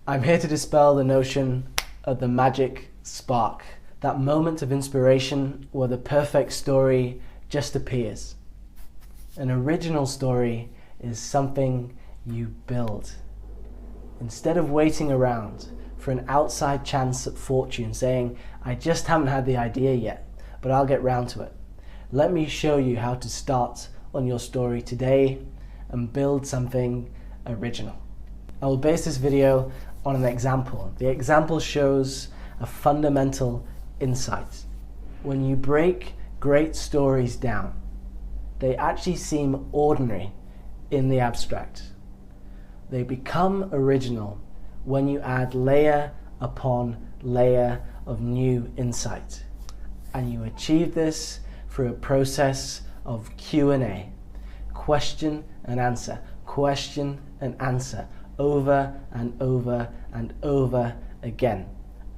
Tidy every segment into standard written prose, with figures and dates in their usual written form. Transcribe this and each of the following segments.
I'm here to dispel the notion of the magic spark, that moment of inspiration where the perfect story just appears. An original story is something you build. Instead of waiting around for an outside chance at fortune saying, I just haven't had the idea yet, but I'll get round to it. Let me show you how to start on your story today and build something original. I will base this video on an example. The example shows a fundamental insight. When you break great stories down, they actually seem ordinary in the abstract. They become original when you add layer upon layer of new insight. And you achieve this through a process of Q&A, question and answer, over and over and over again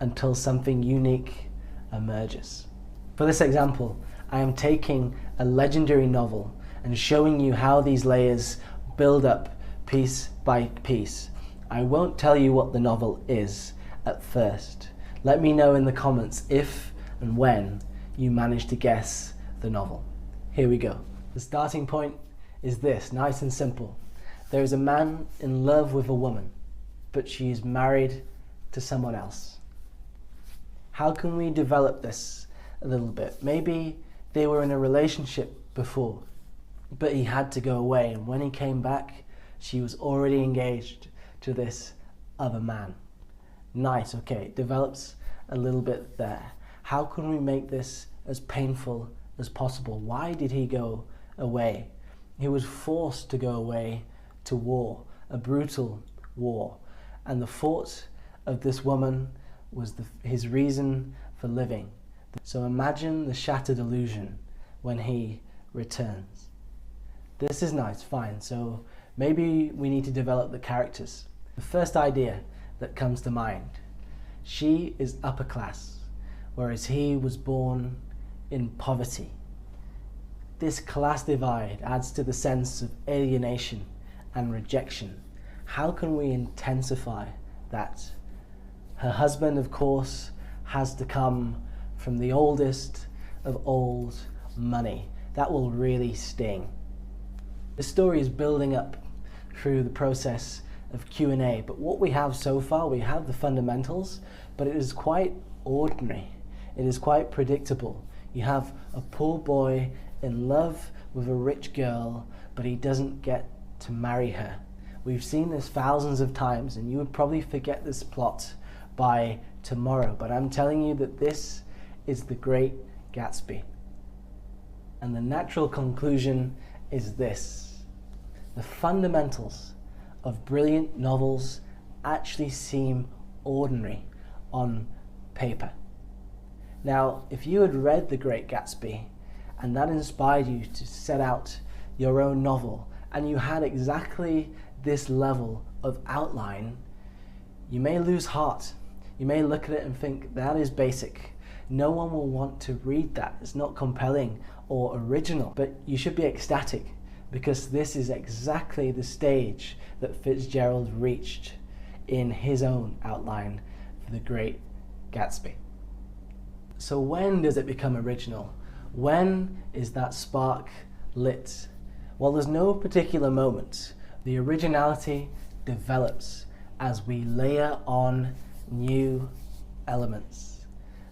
until something unique emerges. For this example, I am taking a legendary novel and showing you how these layers build up piece by piece. I won't tell you what the novel is at first. Let me know in the comments if and when you manage to guess the novel. Here we go. The starting point is this, nice and simple. There is a man in love with a woman, but she is married to someone else. How can we develop this a little bit? Maybe they were in a relationship before, but he had to go away, and when he came back, she was already engaged to this other man. Nice, okay, it develops a little bit there. How can we make this as painful as possible? Why did he go away? He was forced to go away to war, a brutal war, and the thought of this woman was his reason for living. So imagine the shattered illusion when he returns. This is nice, fine, so maybe we need to develop the characters. The first idea that comes to mind, she is upper class, whereas he was born in poverty. This class divide adds to the sense of alienation and rejection. How can we intensify that? Her husband, of course, has to come from the oldest of old money. That will really sting. The story is building up through the process of Q&A, but what we have so far, we have the fundamentals, but it is quite ordinary. It is quite predictable. You have a poor boy in love with a rich girl, but he doesn't get to marry her. We've seen this thousands of times, and you would probably forget this plot by tomorrow, but I'm telling you that this is the Great Gatsby. And the natural conclusion is this: the fundamentals of brilliant novels actually seem ordinary on paper. Now, if you had read The Great Gatsby and that inspired you to set out your own novel, and you had exactly this level of outline, you may lose heart. You may look at it and think, that is basic. No one will want to read that. It's not compelling or original. But you should be ecstatic, because this is exactly the stage that Fitzgerald reached in his own outline for The Great Gatsby. So when does it become original? When is that spark lit? Well, there's no particular moment. The originality develops as we layer on new elements.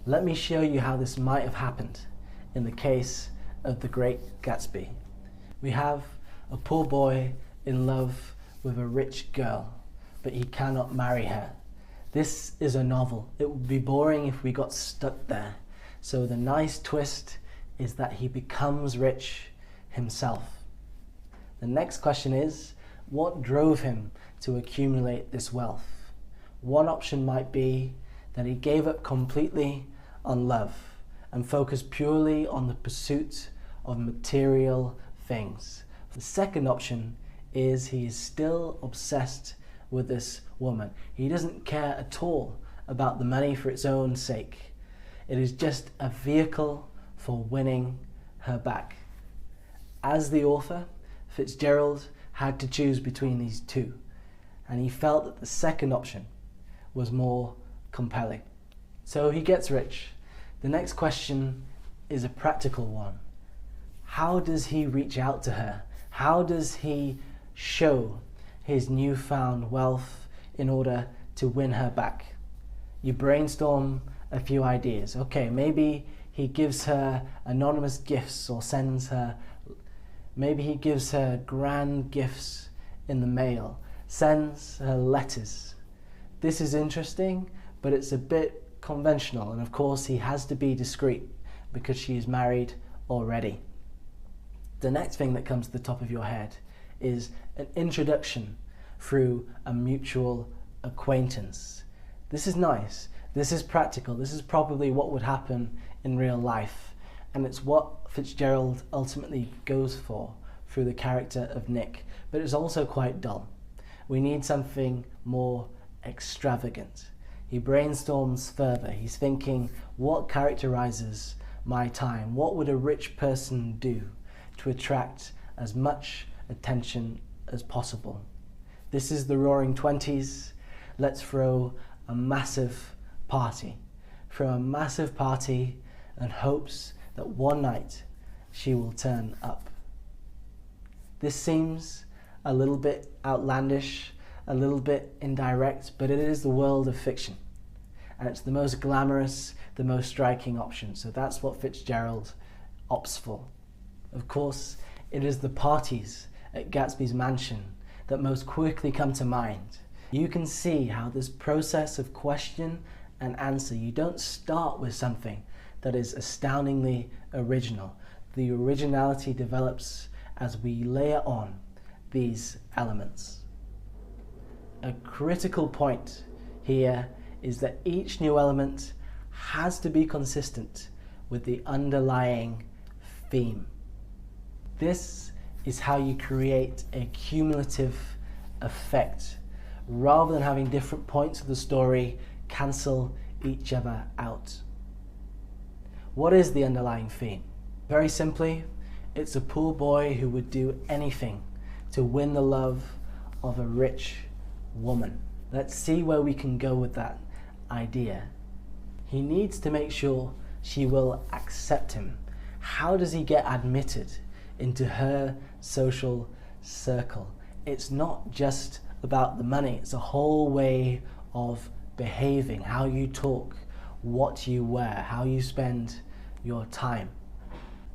Let me show you how this might have happened in the case of The Great Gatsby. We have a poor boy in love with a rich girl, but he cannot marry her. This is a novel. It would be boring if we got stuck there. So the nice twist is that he becomes rich himself. The next question is, what drove him to accumulate this wealth? One option might be that he gave up completely on love and focused purely on the pursuit of material things. The second option is he is still obsessed with this woman. He doesn't care at all about the money for its own sake. It is just a vehicle for winning her back. As the author, Fitzgerald had to choose between these two, and he felt that the second option, was more compelling. So he gets rich. The next question is a practical one. How does he reach out to her? How does he show his newfound wealth in order to win her back? You brainstorm a few ideas. Okay, maybe he gives her anonymous gifts or maybe he gives her grand gifts in the mail, sends her letters. This is interesting, but it's a bit conventional, and of course he has to be discreet because she is married already. The next thing that comes to the top of your head is an introduction through a mutual acquaintance. This is nice, this is practical, this is probably what would happen in real life, and it's what Fitzgerald ultimately goes for through the character of Nick, but it's also quite dull. We need something more extravagant. He brainstorms further. He's thinking, what characterizes my time? What would a rich person do to attract as much attention as possible? This is the Roaring Twenties. Let's throw a massive party. Throw a massive party and hopes that one night she will turn up. This seems a little bit outlandish, a little bit indirect, but it is the world of fiction. And it's the most glamorous, the most striking option. So that's what Fitzgerald opts for. Of course, it is the parties at Gatsby's mansion that most quickly come to mind. You can see how this process of question and answer, you don't start with something that is astoundingly original. The originality develops as we layer on these elements. A critical point here is that each new element has to be consistent with the underlying theme. This is how you create a cumulative effect, rather than having different points of the story cancel each other out. What is the underlying theme? Very simply, it's a poor boy who would do anything to win the love of a rich woman. Let's see where we can go with that idea. He needs to make sure she will accept him. How does he get admitted into her social circle? It's not just about the money, it's a whole way of behaving, how you talk, what you wear, how you spend your time.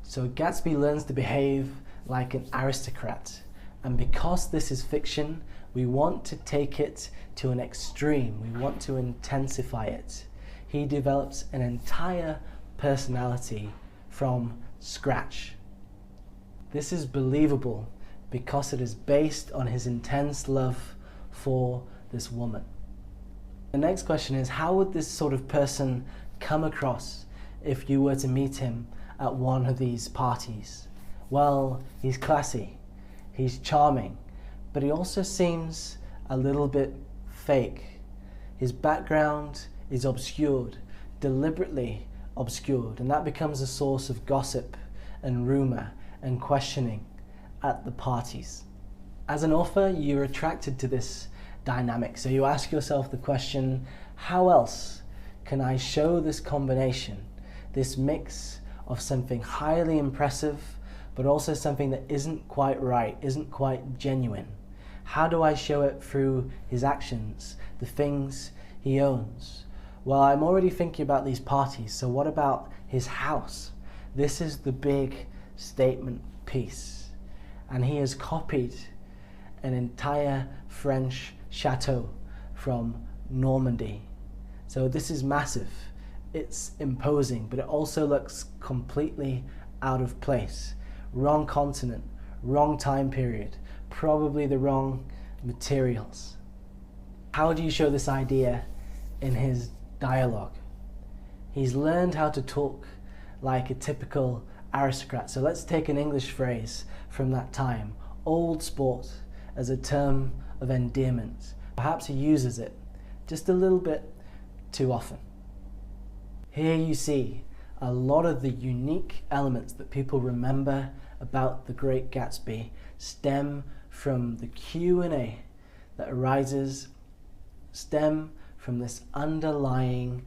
So Gatsby learns to behave like an aristocrat, and because this is fiction, we want to take it to an extreme, we want to intensify it. He develops an entire personality from scratch. This is believable because it is based on his intense love for this woman. The next question is, how would this sort of person come across if you were to meet him at one of these parties? Well, he's classy, he's charming, but he also seems a little bit fake. His background is obscured, deliberately obscured, and that becomes a source of gossip and rumor and questioning at the parties. As an author, you're attracted to this dynamic, so you ask yourself the question, how else can I show this combination, this mix of something highly impressive but also something that isn't quite right, isn't quite genuine? How do I show it through his actions, the things he owns? Well, I'm already thinking about these parties, so what about his house? This is the big statement piece, and he has copied an entire French chateau from Normandy. So this is massive, it's imposing, but it also looks completely out of place. Wrong continent, wrong time period, probably the wrong materials. How do you show this idea in his dialogue? He's learned how to talk like a typical aristocrat. So let's take an English phrase from that time, old sport, as a term of endearment. Perhaps he uses it just a little bit too often. Here you see a lot of the unique elements that people remember about The Great Gatsby stem from the Q&A that arises, stem from this underlying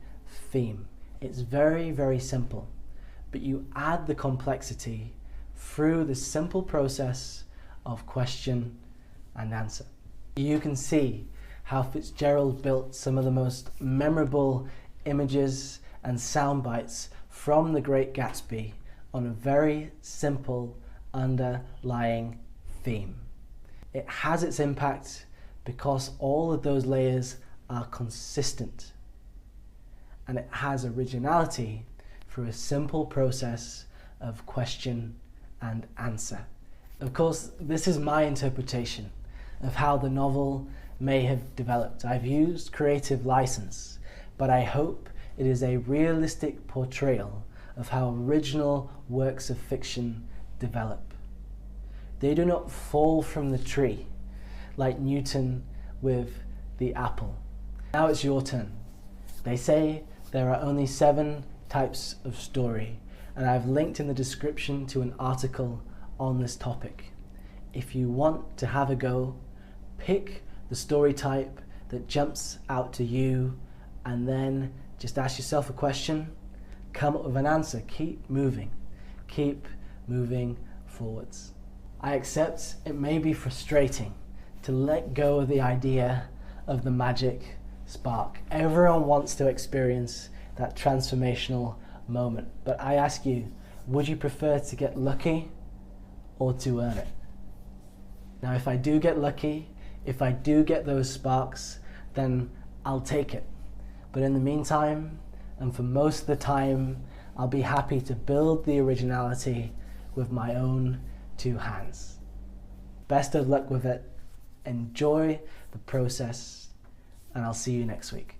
theme. It's very, very simple, but you add the complexity through the simple process of question and answer. You can see how Fitzgerald built some of the most memorable images and sound bites from The Great Gatsby on a very simple underlying theme. It has its impact because all of those layers are consistent, and it has originality through a simple process of question and answer. Of course, this is my interpretation of how the novel may have developed. I've used creative license, but I hope it is a realistic portrayal of how original works of fiction develop. They do not fall from the tree like Newton with the apple. Now it's your turn. They say there are only 7 types of story, and I've linked in the description to an article on this topic. If you want to have a go, pick the story type that jumps out to you, and then just ask yourself a question, come up with an answer, keep moving forwards. I accept it may be frustrating to let go of the idea of the magic spark. Everyone wants to experience that transformational moment, but I ask you, would you prefer to get lucky or to earn it? Now, if I do get lucky, if I do get those sparks, then I'll take it. But in the meantime, and for most of the time, I'll be happy to build the originality with my own 2 hands. Best of luck with it. Enjoy the process, and I'll see you next week.